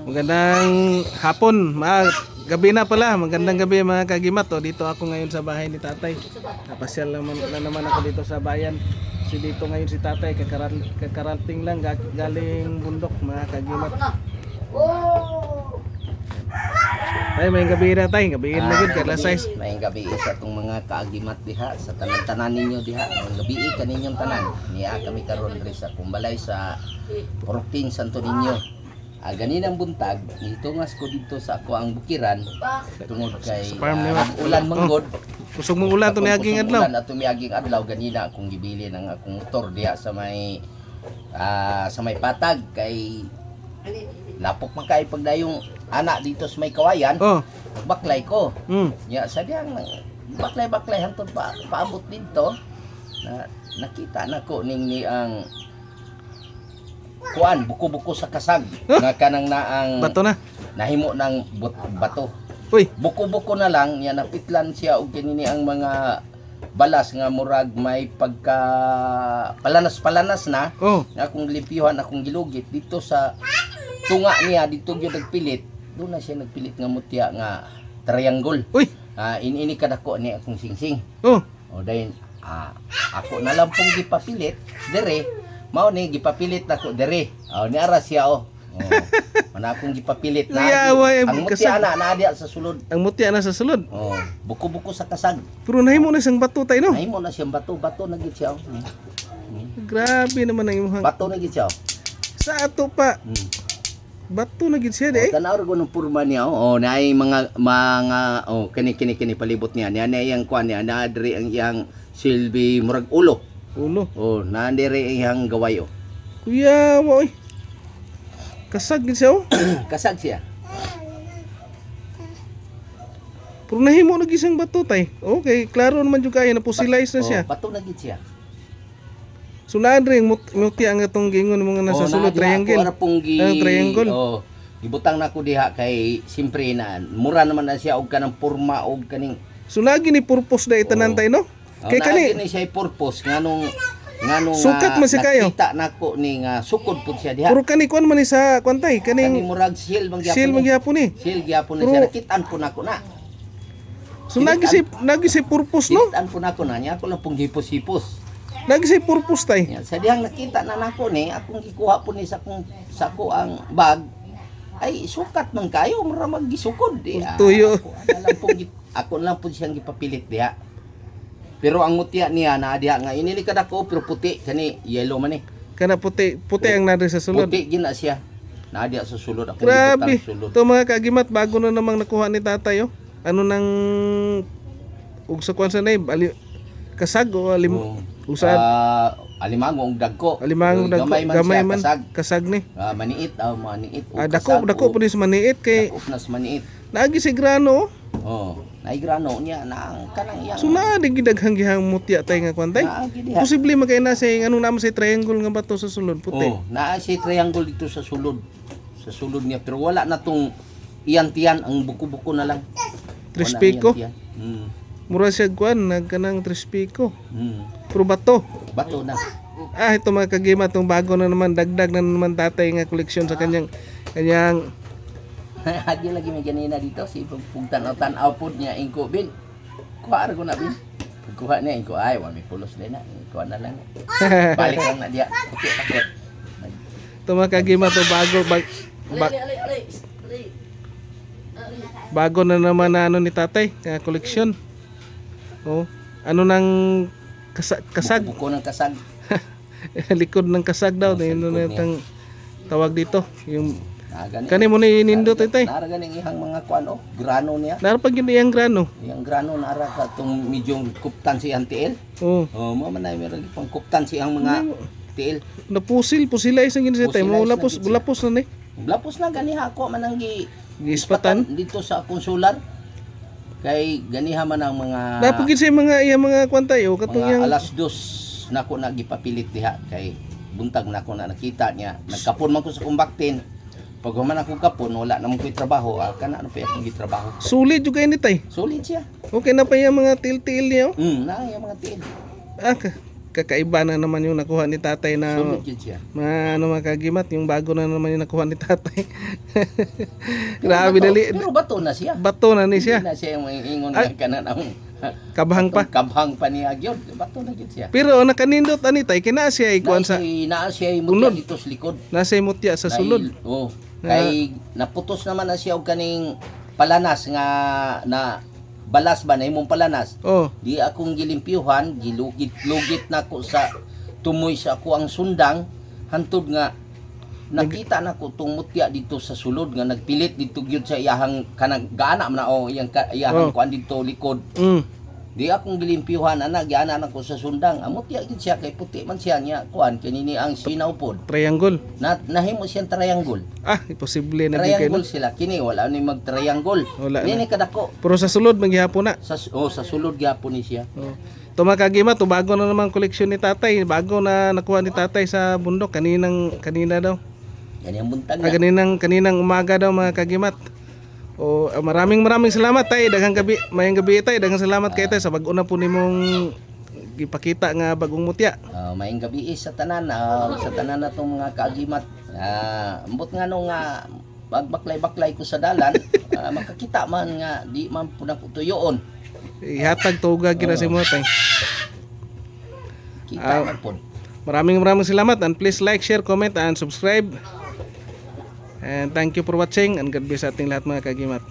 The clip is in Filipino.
Magandang hapon, gabi na pala. Magandang gabi mga kagimat. Dito ako ngayon sa bahay ni tatay. Napasyal na naman ako dito sa bayan. Kasi dito ngayon si tatay, kakarating lang galing bundok mga kagimat. Tay, may gabi na tay, gabi na gud kada size. May gabi sa itong mga kaagimat diha sa tanan-tanan ninyo diha. Ang gabi kaninyong tanan. Niya kami karon diri sa Kumbalay sa Protein Santo Niño. Ganinang buntag, nitungas ko dito sa ako ang bukiran tungod kay ulan manggod. Kusog mong ulan to niaging adlaw. Ulan ato miaging adlaw ganina akong gibili ng akong motor diha sa may patag kay lapok man kay pagdayong anak dito sa may kawayan. Baklay ko. Ya sa diyang baklay hangtod paabot dito na nakita nako ni ang kuan buko-buko sa kasag nga kanang naang bato na nahimo ng bato. Uy, buko-buko na lang ya napitlan siya og kinini ang mga balas nga murag may pagka palanas na. Nga akong limpyuhan akong gilugit dito sa tunga niya dito gyud nagpilit. Doon na siya nagpilit nga mutya nga triangle. Uy, ini kadako ni akong singsing. O dayon ako na lang pong gipapilit dire. Mao ni gipapilit nako dire. Ni ara siya Mana akong gipapilit na. Ang mutya na diya sa sulod. Ang mutya na sa sulod. Buko-buko sa kasag. Pero nahimo na siyang bato tay no. Nahimo na siyang bato na gid siya. Grabe naman ang imong. Bato na gid siya. Sa ato pa. Bato na gid siya de. Tanaw ra gunong purma niya. Naay mga kini palibot niya. Niya yang kuan niya na diri ang iyang silbi murag ulo. Nandire iyang gaway Kuya, moy. Kasag gid siya Kasag siya. Pero nahimo na gisang bato tay. Okay, klaro naman jud kaya na fosilize na siya. Bato na gid siya. So naadre mutya ang atong gingon mga nasa sulod triangle. Triangle. Ibutang nako diha kay simpre na mura naman na siya og kanang porma og kaning. So lagi ni purpose da itanan tay no? Kay kani siya purpose nganong sukat man si kayo. Nakita nako ni nga sukod pud siya diha. Puro kani kuan man ni sa kwantay kaning murag seal magyapon ni. Seal gyapon ni siya nakitaan po nako na. So nagi si purpose no? Nakitaan po nako na niya ako lang pong hipos-hipos. Lagi si purpose tay. Sa dihang nakita na nako ni akong gikuha po ni sa ko ang bag ay sukat man kayo mura maggisukod Tuyo. Ako lang po siyang gipapilit diha. Pero ang mutya niya na diha nga inili kada ko pero puti kani yellow man Kana puti ang nari sa sulod. Puti gina siya. Na diha sa sulod ako grabe. Sulod. To mga kagimat bago na namang nakuha ni tatay Ano nang ug sa kwan sa nay kasag o usad alimango og dagko. Alimango dagko gamay man kasag ni. Maniit maniit. Dako po ni sa maniit kay dako na sa maniit. Naagi si grano. Naigrano niya na ang kanang iyang. So na gidaghang gihang mutya tay nga kwantay. Posible magkay na sa anong naman sa triangle nga bato sa sulod puti. Naa si triangle dito sa sulod. Sa sulod niya pero wala na tong iyan-tiyan ang buko-buko na lang. Trispiko. Mura siya kwan nagkanang trispiko. Pero bato. Bato na. Ito mga kagimat tong bago na naman dagdag na naman tatay nga koleksyon sa kanyang Hagi lagi may ganina dito si pugtan-tanaw pod niya ingko bin. Kuha ko na bin. Kuha niya ingko ay wa may pulos din na. Kuha na lang. Balik lang na dia. Okay, takot. Tumakagima to bago na naman na ni tatay koleksyon. Ano nang kasag? Buko ng kasag. Likod ng kasag daw. Ano na itang tawag dito? Yung kani mo ni nindot tay. Nara ganing ihang mga kuan grano niya. Nara pag yun iyang grano. Iyang grano nara ka tong medyo kuptan si ang tiil. Mo man nay meron pang kuptan si ang mga tiil. Pusila isang gini sa tay. Mo lapos na ni. Lapos na ganiha ko man ang giispatan dito sa akong solar. Kay ganiha man ang mga napugid sa mga kwantay katong yang alas 2 nako na gipapilit diha kay buntag nako na nakita niya. Nagkapon man ko sa kumbaktin. Pag man ako kapon, wala naman ko'y trabaho. Kana ano pa yung trabaho. Sulit juga ini tay. Sulit siya. Okay na pa yung mga til-til niyo? Na yung mga til. kakaiba na naman yung nakuha ni tatay na Sunod yun siya. mga kagimat, yung bago na naman yung nakuha ni tatay. Grabe dali. Pero bato na siya. Bato na ni siya. Hindi na siya yung ingon Ay. ka na ng Kabahang pa. kabhang pa niya gyud. Bato na gyud siya. Pero nakanindot ani tay kina siya ikuan sa Naa siya yung Unod. mutya dito sa likod. nasa mutya sa sulod. Oh. Kay naputos naman na siya og kaning palanas nga na balas ba na imong palanas. Oh, Di akong gilimpyuhan, gilugit-lugit na ko sa tumoy sa ako ang sundang hantod nga nakita na ko tong mutya dito sa sulod nga nagpilit dito gyud sa iyahang kanang gaana man na iyahang Oh. kuan dito likod. Di akong gilimpyuhan ana giana na ko sa sundang. Ang mutya gyud siya kay puti man siya niya kuan kanini ang sinaw pod. triangle. Nahimo siyang triangle. Ah, imposible na di kay. Triangle sila kini wala ni mag-triangle. Wala na. Nini kadako Pero sa sulod maghihapon na. sa sulod gyapon ni siya. Oh. Ito mga kagimat, to bago na naman koleksyon ni tatay. Bago na nakuha ni tatay sa bundok kanina daw. Yan yung buntag Ah, na. kaninang umaga daw mga kagimat. O maraming salamat tay, daghang gabi, mayang gabi tay, daghang salamat kay tay sa bag-o na po nimong ipakita nga bagong mutya. Maayong gabi sa tanan na tong mga kaagimat. Ambot nga nung bagbaklay-baklay ko sa dalan, makakita man nga di man po na tuyoon. Ihatag tuga kina si mo tay. Kita man po. Maraming salamat and please like, share, comment and subscribe. And thank you for watching and God bless sa ating lahat mga kagimat.